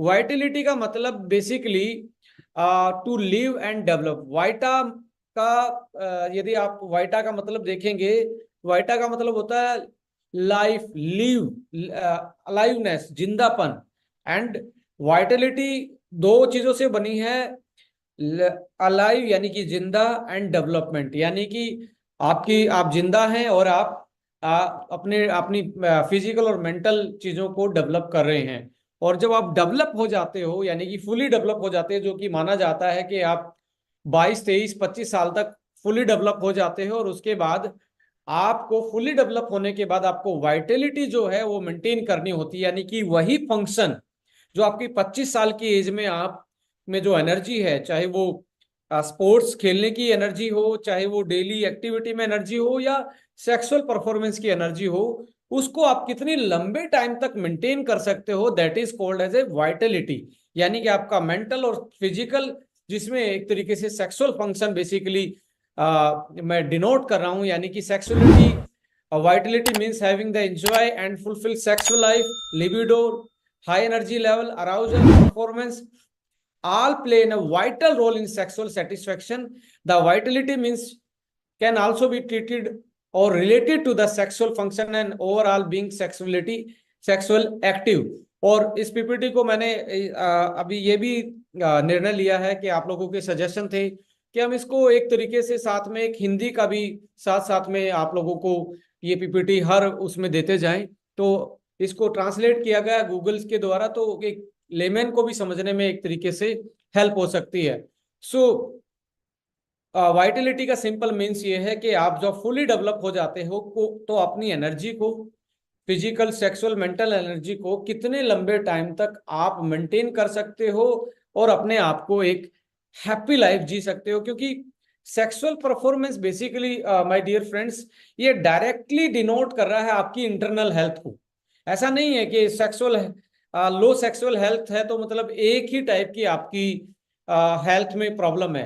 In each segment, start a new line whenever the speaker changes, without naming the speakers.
Vitality का मतलब basically to live and develop. Vita का यदि आप वाइटा का मतलब देखेंगे, वाइटा का मतलब होता है लाइफ, लिव, अलाइवनेस, जिंदापन। एंड वाइटलिटी दो चीजों से बनी है, अलाइव यानी कि जिंदा, एंड डेवलपमेंट यानी कि आप जिंदा हैं और आप अपने अपनी फिजिकल और मेंटल चीजों को डेवलप कर रहे हैं। और जब आप डेवलप हो जाते हो यानी कि फुली डेवलप हो जाते हैं, जो कि माना जाता है कि आप 22 23 25 साल तक फुली डेवलप हो जाते हो, और उसके बाद आपको फुली डेवलप होने के बाद आपको वाइटलिटी जो है वो मेंटेन करनी होती है। यानी कि वही फंक्शन जो आपकी 25 साल की एज में आप में जो एनर्जी है, चाहे वो स्पोर्ट्स खेलने की एनर्जी हो, चाहे वो डेली एक्टिविटी में एनर्जी हो, या सेक्सुअल परफॉर्मेंस की एनर्जी हो, उसको आप कितनी लंबे टाइम तक मेंटेन कर सकते हो, that is called as a vitality. यानी कि आपका मेंटल और फिजिकल, जिसमें एक तरीके से सेक्सुअल फंक्शन बेसिकली मैं डिनोट कर रहा हूं, यानी कि sexuality, Vitality means having the enjoy and fulfil sexual life, libido, high energy level, arousal, performance, all play in a vital role in sexual satisfaction. The vitality means can also be treated or related to the sexual function and overall being sexuality, sexual active. और इस PPT को मैंने अभी ये भी निर्णय लिया है कि आप लोगों के सजेशन थे कि हम इसको एक तरीके से साथ में एक हिंदी का भी साथ साथ में आप लोगों को ये पीपीटी हर उसमें देते जाएं। तो इसको ट्रांसलेट किया गया गूगल के द्वारा, तो एक लेमैन को भी समझने में एक तरीके से हेल्प हो सकती है। सो वाइटलिटी का सिंपल मीन्स ये है कि आप जब फुली डेवलप हो जाते हो तो अपनी एनर्जी को, फिजिकल, सेक्सुअल, मेंटल एनर्जी को कितने लंबे टाइम तक आप मेंटेन कर सकते हो और अपने आप को एक हैप्पी लाइफ जी सकते हो। क्योंकि sexual performance basically my dear friends, ये डायरेक्टली डिनोट कर रहा है आपकी इंटरनल हेल्थ को। ऐसा नहीं है कि सेक्सुअल लो सेक्सुअल हेल्थ है तो मतलब एक ही टाइप की आपकी हेल्थ में प्रॉब्लम है।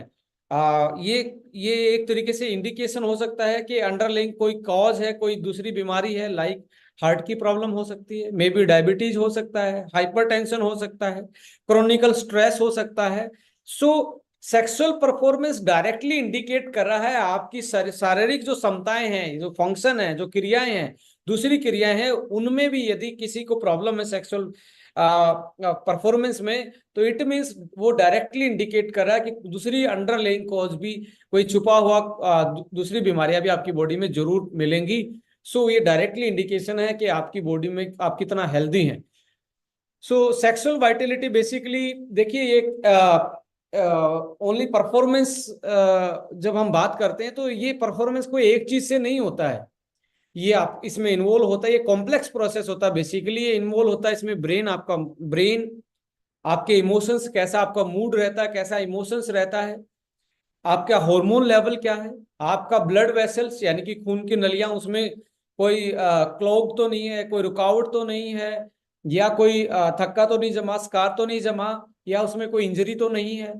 ये एक तरीके से इंडिकेशन हो सकता है कि अंडरलाइंग कोई कॉज है, कोई दूसरी बीमारी है, लाइक हार्ट की प्रॉब्लम हो सकती है, मे बी डायबिटीज हो सकता है, हाइपरटेंशन हो सकता है, क्रोनिकल स्ट्रेस हो सकता है। सो सेक्सुअल परफॉर्मेंस डायरेक्टली इंडिकेट कर रहा है आपकी शारीरिक जो क्षमताएं हैं, जो फंक्शन है, जो क्रियाएं हैं, दूसरी क्रियाएं हैं, उनमें भी यदि किसी को प्रॉब्लम है सेक्सुअल परफॉर्मेंस में, तो इट मीन्स वो डायरेक्टली इंडिकेट कर रहा है कि दूसरी अंडरलाइंग कॉज भी, कोई छुपा हुआ दूसरी बीमारियां भी आपकी बॉडी में जरूर मिलेंगी। सो ये डायरेक्टली इंडिकेशन है कि आपकी बॉडी में आप कितना हेल्दी हैं। सो सेक्सुअल वाइटलिटी बेसिकली देखिए, ये ओनली परफॉर्मेंस, जब हम बात करते हैं तो ये परफॉर्मेंस कोई एक चीज से नहीं होता है। ये आप इसमें इन्वॉल्व होता है, ये कॉम्प्लेक्स प्रोसेस होता है। बेसिकली ये इन्वॉल्व होता है इसमें ब्रेन, आपका ब्रेन, आपके इमोशंस, कैसा आपका मूड रहता है, कैसा इमोशंस रहता है, आपका हार्मोन लेवल क्या है, आपका ब्लड वेसल्स यानी कि खून की नलियां, उसमें कोई क्लॉग तो नहीं है, कोई रुकावट तो नहीं है, या कोई थक्का तो नहीं जमा, स्कार तो नहीं जमा, या उसमें कोई इंजरी तो नहीं है।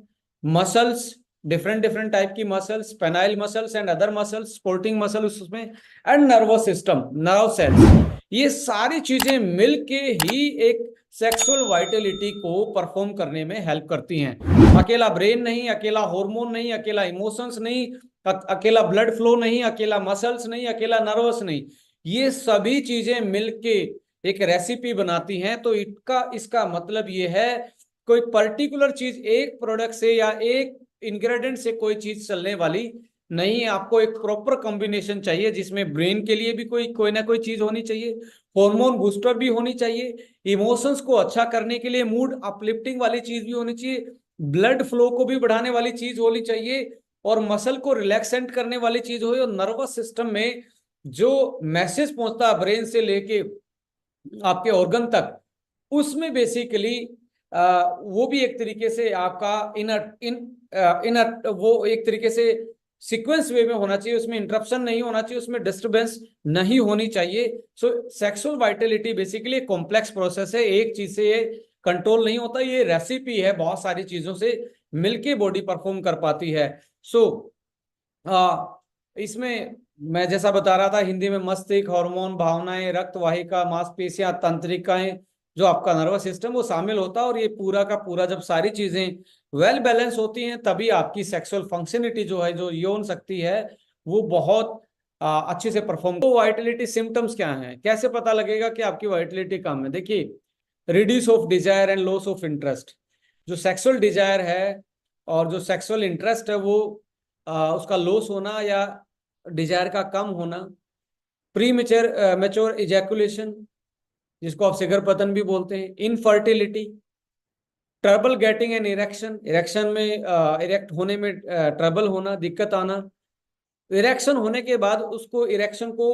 मसल्स, डिफरेंट डिफरेंट टाइप की muscles, penile muscles and other muscles, sporting muscles उसमें, and nervous system, nerve cells, ये सारी चीजें मिलके ही एक सेक्सुअल वाइटलिटी को परफॉर्म करने में हेल्प करती हैं। अकेला ब्रेन नहीं, अकेला हार्मोन नहीं, अकेला इमोशंस नहीं, अकेला ब्लड फ्लो नहीं, अकेला मसल्स नहीं, अकेला नर्वस नहीं, ये सभी चीजें मिलके एक रेसिपी बनाती हैं। तो इसका मतलब ये है, कोई पर्टिकुलर चीज एक प्रोडक्ट से या एक इंग्रेडिएंट से कोई चीज चलने वाली नहीं है। आपको एक प्रॉपर कॉम्बिनेशन चाहिए जिसमें ब्रेन के लिए भी कोई ना कोई चीज होनी चाहिए, हार्मोन बूस्टर भी होनी चाहिए, इमोशंस को अच्छा करने के लिए मूड अपलिफ्टिंग वाली चीज भी होनी चाहिए, ब्लड फ्लो को भी बढ़ाने वाली चीज होनी चाहिए, और मसल को रिलैक्सेंट करने वाली चीज हो, और नर्वस सिस्टम में जो मैसेज पहुंचता है ब्रेन से लेके आपके ऑर्गन तक, उसमें बेसिकली वो भी एक तरीके से आपका इन वो एक तरीके से सीक्वेंस वे में होना चाहिए, उसमें इंटरप्शन नहीं होना चाहिए, उसमें डिस्टरबेंस नहीं होनी चाहिए। सो सेक्सुअल वाइटलिटी बेसिकली एक कॉम्प्लेक्स प्रोसेस है, एक चीज से ये कंट्रोल नहीं होता, ये रेसिपी है, बहुत सारी चीजों से मिलके बॉडी परफॉर्म कर पाती है। सो इसमें मैं जैसा बता रहा था, हिंदी में मस्तिष्क, हार्मोन, भावनाएं, रक्त वाहिका, मांसपेशियां, तंत्रिकाएं, जो आपका नर्वस सिस्टम वो शामिल होता है। और ये पूरा का पूरा जब सारी चीजें वेल बैलेंस होती हैं तभी आपकी सेक्सुअल फंक्शनिटी जो है, जो यौन शक्ति है, वो बहुत अच्छे से परफॉर्म। तो वाइटलिटी सिम्टम्स क्या हैं, कैसे पता लगेगा कि आपकी वाइटलिटी कम है? देखिए, reduce of desire and loss of interest. जो सेक्सुअल डिजायर है और जो सेक्सुअल इंटरेस्ट है वो उसका लॉस होना या डिजायर का कम होना। प्री मेच्योर इजैकुलेशन, जिसको आप शिखर पतन भी बोलते हैं। Infertility, trouble getting an erection, erection में इरेक्ट होने में ट्रबल होना, दिक्कत आना। इरेक्शन होने के बाद उसको इरेक्शन को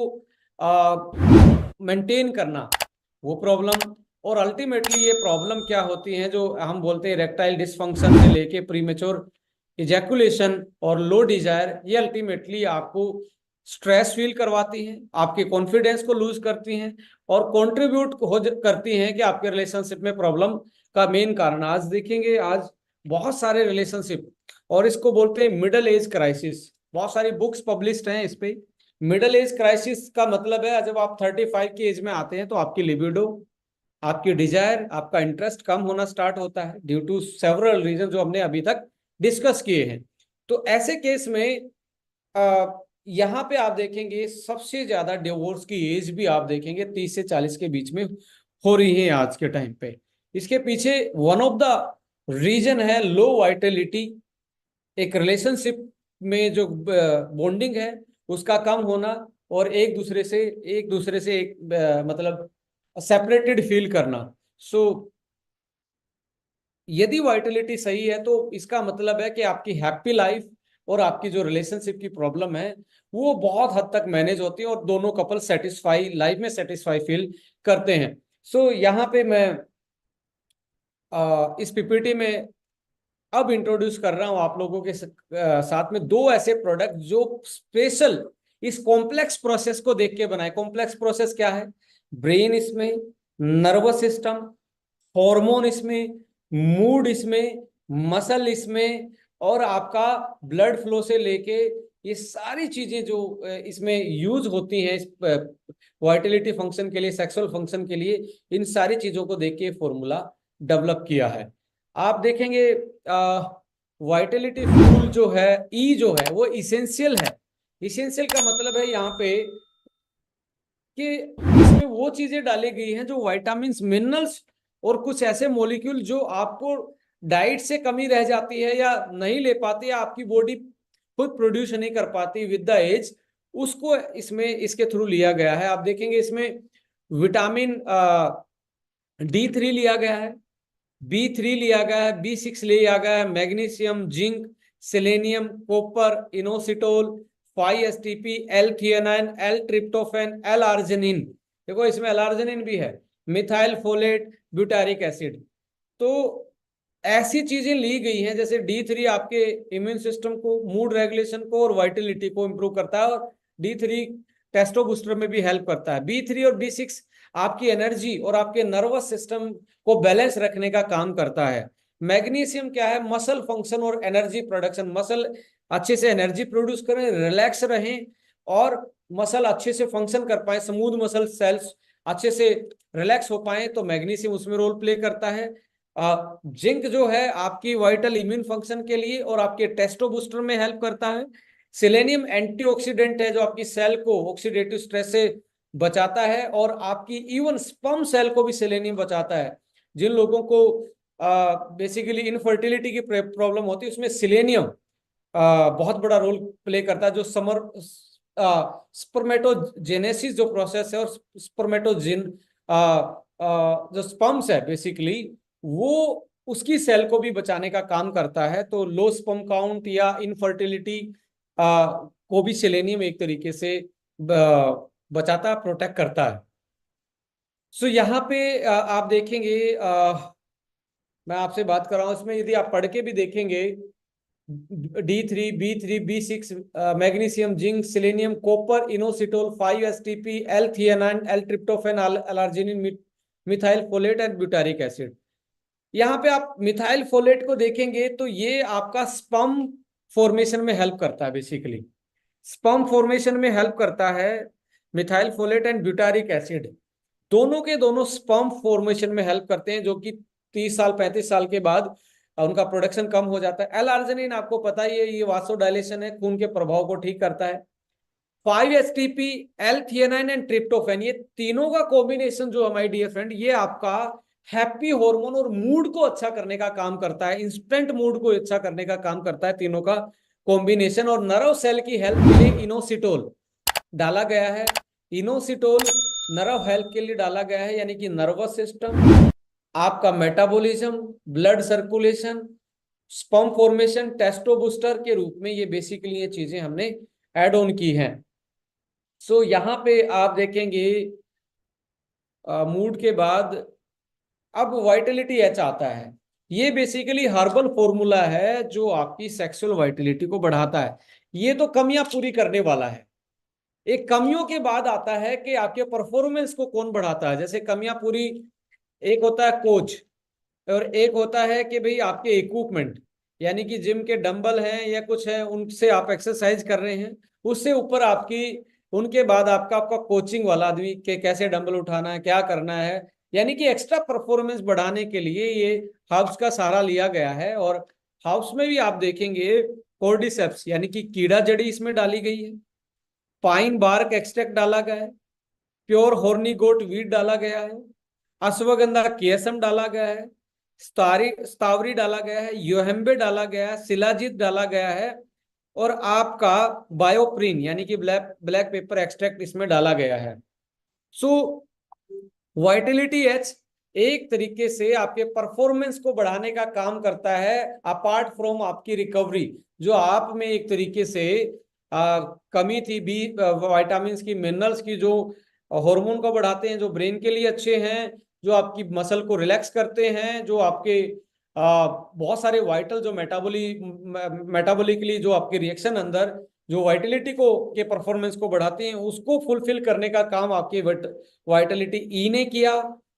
मेंटेन करना, वो प्रॉब्लम। और अल्टीमेटली ये प्रॉब्लम क्या होती है, जो हम बोलते हैं इरेक्टाइल डिसफंक्शन से लेके प्रीमेच्योर इजैकुलेशन और लो डिजायर, ये अल्टीमेटली आपको स्ट्रेस फील करवाती हैं, आपके कॉन्फिडेंस को लूज करती हैं और कंट्रीब्यूट करती हैं कि आपके रिलेशनशिप में प्रॉब्लम का मेन कारण। आज देखेंगे, आज बहुत सारे रिलेशनशिप, और इसको बोलते हैं मिडिल एज क्राइसिस। बहुत सारी बुक्स पब्लिश्ड हैं इस पे। मिडिल एज क्राइसिस का मतलब है जब आप 35 की एज में आते हैं तो आपकी लिबिडो, आपकी डिजायर, आपका इंटरेस्ट कम होना स्टार्ट होता है ड्यू टू सेवरल रीजन जो हमने अभी तक डिस्कस किए हैं। तो ऐसे केस में यहाँ पे आप देखेंगे सबसे ज्यादा डिवोर्स की एज भी आप देखेंगे 30 से 40 के बीच में हो रही है आज के टाइम पे। इसके पीछे वन ऑफ द रीजन है लो वाइटलिटी। एक रिलेशनशिप में जो बॉन्डिंग है उसका कम होना और एक दूसरे से मतलब सेपरेटेड फील करना। सो यदि वाइटलिटी सही है तो इसका मतलब है कि आपकी हैप्पी लाइफ और आपकी जो रिलेशनशिप की प्रॉब्लम है वो बहुत हद तक मैनेज होती है और दोनों कपल सेटिस्फाई, लाइफ में सेटिस्फाई फील करते हैं। सो यहाँ पे मैं इस पीपीटी में अब इंट्रोड्यूस कर रहा हूं आप लोगों के साथ में दो ऐसे प्रोडक्ट जो स्पेशल इस कॉम्प्लेक्स प्रोसेस को देख के बनाए। कॉम्प्लेक्स प्रोसेस क्या है? ब्रेन इसमें, नर्वस सिस्टम, हार्मोन इसमें, मूड इसमें, मसल इसमें, और आपका ब्लड फ्लो से लेके ये सारी चीजें जो इसमें यूज होती हैं इस वाइटलिटी फंक्शन के लिए, सेक्सुअल फंक्शन के लिए, इन सारी चीजों को देख के फॉर्मूला डेवलप किया है। आप देखेंगे वाइटलिटी फ्यूल जो है, ई जो है, वो इसेंशियल है। इसेंशियल का मतलब है यहाँ पे कि इसमें वो चीजें डाली गई हैं जो विटामिन, मिनरल्स और कुछ ऐसे मॉलिक्यूल जो आपको डाइट से कमी रह जाती है या नहीं ले पाती, या आपकी बॉडी खुद प्रोड्यूस नहीं कर पाती विद द एज, उसको इसमें इसके थ्रू लिया गया है। आप देखेंगे इसमें विटामिन D3 लिया गया है, B3 लिया गया है, B6 लिया गया है, magnesium, zinc, selenium, copper, inositol, 5-HTP, L-थियानाइन, L-ट्रिप्टोफैन, L-आर्जिनिन। देखो इसमें L-आर्जिनिन भी है, मिथाइल फोलेट, ब्यूटारिक एसिड। तो ऐसी चीजें ली गई हैं, जैसे D3 आपके इम्यून सिस्टम को, मूड रेगुलेशन को और वाइटलिटी को इंप्रूव करता है, और D3 टेस्टो बूस्टर में भी हेल्प करता है। B3 और B6 आपकी एनर्जी और आपके नर्वस सिस्टम को बैलेंस रखने का काम करता है। मैग्नीशियम क्या है? मसल फंक्शन और एनर्जी प्रोडक्शन, मसल अच्छे से एनर्जी प्रोड्यूस करें, रिलैक्स रहें और मसल अच्छे से फंक्शन कर पाए, स्मूथ मसल सेल्स अच्छे से रिलैक्स हो पाए, तो मैग्नीशियम उसमें रोल प्ले करता है। जिंक जो है आपकी वाइटल इम्यून फंक्शन के लिए और आपके टेस्टो बूस्टर में हेल्प करता है। सेलेनियम एंटीऑक्सीडेंट है जो आपकी सेल को ऑक्सीडेटिव स्ट्रेस से बचाता है, और आपकी इवन स्पर्म सेल को भी सेलेनियम बचाता है। जिन लोगों को बेसिकली इनफर्टिलिटी की प्रॉब्लम होती है उसमें सेलेनियम बहुत बड़ा रोल प्ले करता है। जो स्पर्मेटोजेनेसिस जो प्रोसेस है और स्पर्मेटोजिन जो स्पर्म्स है बेसिकली, वो उसकी सेल को भी बचाने का काम करता है। तो लो स्पर्म काउंट या इनफर्टिलिटी को भी सेलेनियम एक तरीके से बचाता, प्रोटेक्ट करता है। सो यहाँ पे आप देखेंगे, मैं आपसे बात कर रहा हूँ, इसमें यदि आप पढ़ के भी देखेंगे, D3, B3, B6, magnesium, zinc, selenium, copper, inositol, 5-HTP, L-थियानाइन, L-ट्रिप्टोफैन, L-आर्जिनिन, methyl folate and butyric acid. यहाँ पे आप मिथाइल फोलेट को देखेंगे तो ये आपका स्पर्म फॉर्मेशन में हेल्प करता है। बेसिकली स्पर्म फॉर्मेशन में हेल्प करता है methyl folate and butyric acid. दोनों के दोनों स्पर्म फॉर्मेशन में हेल्प करते हैं, जो कि 30 साल 35 साल के बाद उनका प्रोडक्शन कम हो जाता है। एल आर्जिनिन आपको पता ही है, ये वासोडाइलेशन है, खून के प्रभाव को ठीक करता है। 5-HTP, L-थियानाइन एंड ट्रिप्टोफैन, ये तीनों का कॉम्बिनेशन जो है माय डियर फ्रेंड, ये आपका हैप्पी हार्मोन और मूड को अच्छा करने का काम करता है, इंस्टेंट मूड को अच्छा करने का काम करता है तीनों का कॉम्बिनेशन। और नर्व सेल की हेल्थ के लिए इनोसिटोल डाला गया है। इनोसिटोल नर्व हेल्थ के लिए डाला गया है, यानी कि नर्वस सिस्टम, आपका metabolism, blood circulation, sperm formation, Testo booster के रूप में ये बेसिकली ये चीजें हमने ऐड ऑन की हैं। सो यहाँ पे आप देखेंगे मूड के बाद अब वाइटलिटी एच आता है। ये बेसिकली हर्बल फॉर्मूला है जो आपकी सेक्सुअल वाइटलिटी को बढ़ाता है। ये तो कमियां पूरी करने वाला है। एक कमियों के बाद आता है कि आपके परफॉर्मेंस को कौन बढ़ाता है। जैसे कमियां पूरी, एक होता है कोच, और एक होता है कि भाई आपके इक्विपमेंट, यानी कि जिम के डंबल हैं या कुछ है, उनसे आप एक्सरसाइज कर रहे हैं। उससे ऊपर आपकी, उनके बाद आपका आपका कोचिंग वाला आदमी के कैसे डंबल उठाना है, क्या करना है, यानी कि एक्स्ट्रा परफॉर्मेंस बढ़ाने के लिए ये हर्ब्स का सहारा लिया गया है। और हर्ब्स में भी आप देखेंगे कोर्डिसेप्स यानी कि कीड़ा जड़ी इसमें डाली गई है, पाइन बार्क एक्सट्रैक्ट डाला गया है, प्योर हॉर्नी गोट वीट डाला गया है, अश्वगंधा केसम डाला गया है, स्तावरी डाला गया है, योहेम्बे डाला गया है, शिलाजीत डाला गया है, और आपका बायोप्रिन यानी कि ब्लैक ब्लैक पेपर एक्सट्रैक्ट इसमें डाला गया है। सो वाइटलिटी एच एक तरीके से आपके परफॉर्मेंस को बढ़ाने का काम करता है, अपार्ट फ्रॉम आपकी रिकवरी, जो आप में एक तरीके से कमी थी बी विटामिन की, मिनरल्स की, जो हार्मोन को बढ़ाते हैं, जो ब्रेन के लिए अच्छे हैं, जो आपकी मसल को रिलैक्स करते हैं, जो आपके बहुत सारे वाइटल जो मेटाबॉलिकली जो आपके रिएक्शन अंदर जो वाइटलिटी को के परफॉर्मेंस को बढ़ाते हैं, उसको फुलफिल करने का काम आपके वाइटलिटी ई ने किया।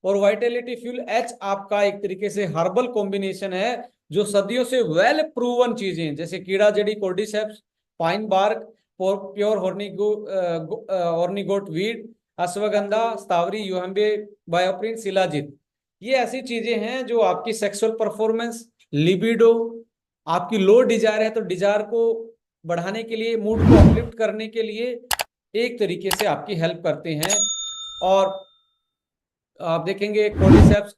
और वाइटलिटी फ्यूल एच आपका एक तरीके से हर्बल कॉम्बिनेशन है, जो सदियों से वेल प्रूवन चीजें जैसे कीड़ा जड़ी cordyceps, pine bark, pure horny goat weed, ashwagandha, shatavari, yohimbe, bioperine, shilajit, ये ऐसी चीजें हैं जो आपकी सेक्सुअल परफॉर्मेंस, लिबिडो, आपकी लो डिजायर है तो डिजायर को बढ़ाने के लिए, मूड को अपलिफ्ट करने के लिए एक तरीके से आपकी हेल्प करते हैं। और आप देखेंगे cordyceps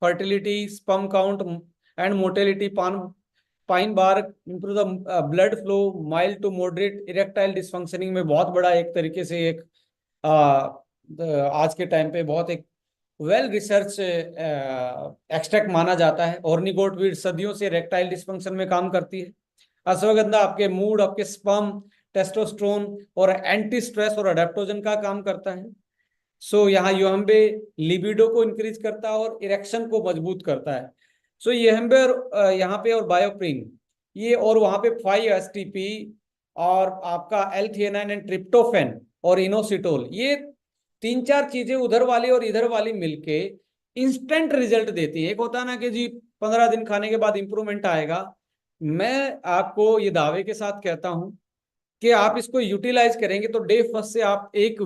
fertility, sperm count and motility, pine bark improve the blood flow, mild to moderate erectile dysfunctioning में बहुत बड़ा एक तरीके से एक आज के टाइम पे बहुत एक वेल रिसर्च एक्सट्रैक्ट माना जाता है। ऑर्निगोट वीड सदियों से इरेक्टाइल डिसफंक्शन में काम करती है। अश्वगंधा आपके मूड, आपके स्पर्म, टेस्टोस्टेरोन और एंटी स्ट्रेस और अडेप्टोजन का काम करता है। सो यहाँ योहम्बे लिबिडो को इंक्रीज करता है और इरेक्शन को मजबूत करता है। सो योहम्बे और यहाँ पे और बायोप्रिन ये, और वहां पे 5-HTP और आपका L-थियानाइन एंड ट्रिप्टोफैन और इनोसिटोल, ये 3-4 चीजें उधर वाली और इधर वाली मिलके इंस्टेंट रिजल्ट देती है। एक होता है ना कि जी 15 दिन खाने के बाद इंप्रूवमेंट आएगा, मैं आपको ये दावे के साथ कहता हूं कि आप इसको यूटिलाइज करेंगे तो डे फर्स्ट से आप एक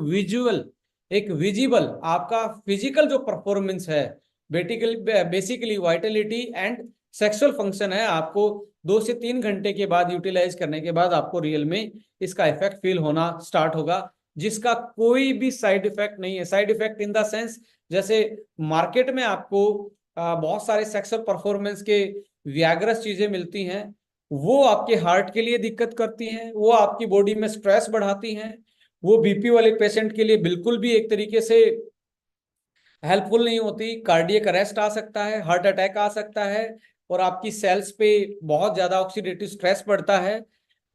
विजिबल आपका फिजिकल जो परफॉर्मेंस है, basically Vitality and sexual function है, आपको 2 से 3 घंटे के बाद यूटिलाइज करने के बाद आपको रियल में इसका इफेक्ट फील होना स्टार्ट होगा, जिसका कोई भी साइड इफेक्ट नहीं है। Side effect in the sense, जैसे मार्केट में आपको बहुत सारे सेक्सुअल परफॉर्मेंस के व्याग्रस चीजें मिलती हैं, वो आपके हार्ट के लिए दिक्कत करती हैं, वो आपकी बॉडी में स्ट्रेस बढ़ाती हैं, वो बीपी वाले पेशेंट के लिए बिल्कुल भी एक तरीके से हेल्पफुल नहीं होती। कार्डियक अरेस्ट आ सकता है, हार्ट अटैक आ सकता है, और आपकी सेल्स पे बहुत ज्यादा ऑक्सीडेटिव स्ट्रेस पड़ता है।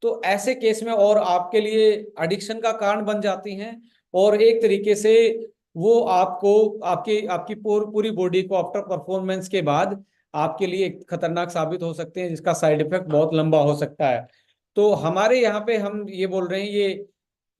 तो ऐसे केस में और आपके लिए एडिक्शन का कारण बन जाती हैं, और एक तरीके से वो आपको आपकी आपकी पूरी बॉडी को आफ्टर परफॉर्मेंस के बाद आपके लिए खतरनाक साबित हो सकते हैं, जिसका साइड इफेक्ट बहुत लंबा हो सकता है। तो हमारे यहाँ पे हम ये बोल रहे हैं, ये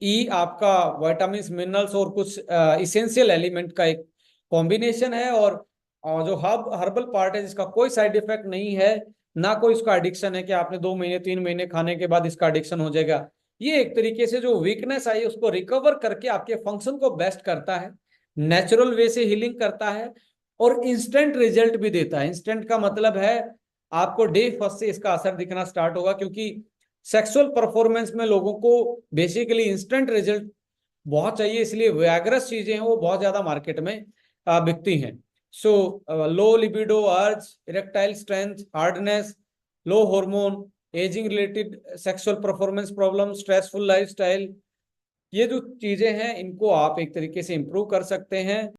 ई आपका विटामिन, मिनरल्स और कुछ इसेंशियल एलिमेंट का एक कॉम्बिनेशन है, और जो हर्बल पार्ट है जिसका कोई साइड इफेक्ट नहीं है, ना कोई उसका एडिक्शन है कि आपने 2 महीने 3 महीने खाने के बाद इसका एडिक्शन हो जाएगा। ये एक तरीके से जो वीकनेस आई उसको रिकवर करके आपके फंक्शन को बेस्ट करता है। नेचुरल वे से हीलिंग करता है और इंस्टेंट रिजल्ट भी देता है। इंस्टेंट का मतलब है आपको डे फर्स्ट से इसका असर दिखना स्टार्ट होगा, क्योंकि सेक्सुअल परफॉर्मेंस में लोगों को बेसिकली इंस्टेंट रिजल्ट बहुत चाहिए, इसलिए वैगरस चीजें हैं वो बहुत ज्यादा मार्केट में बिकती हैं। So low libido, urge, erectile strength, hardness, low hormone, ageing related sexual performance problem, stressful lifestyle, ये जो चीजें हैं इनको आप एक तरीके से इंप्रूव कर सकते हैं।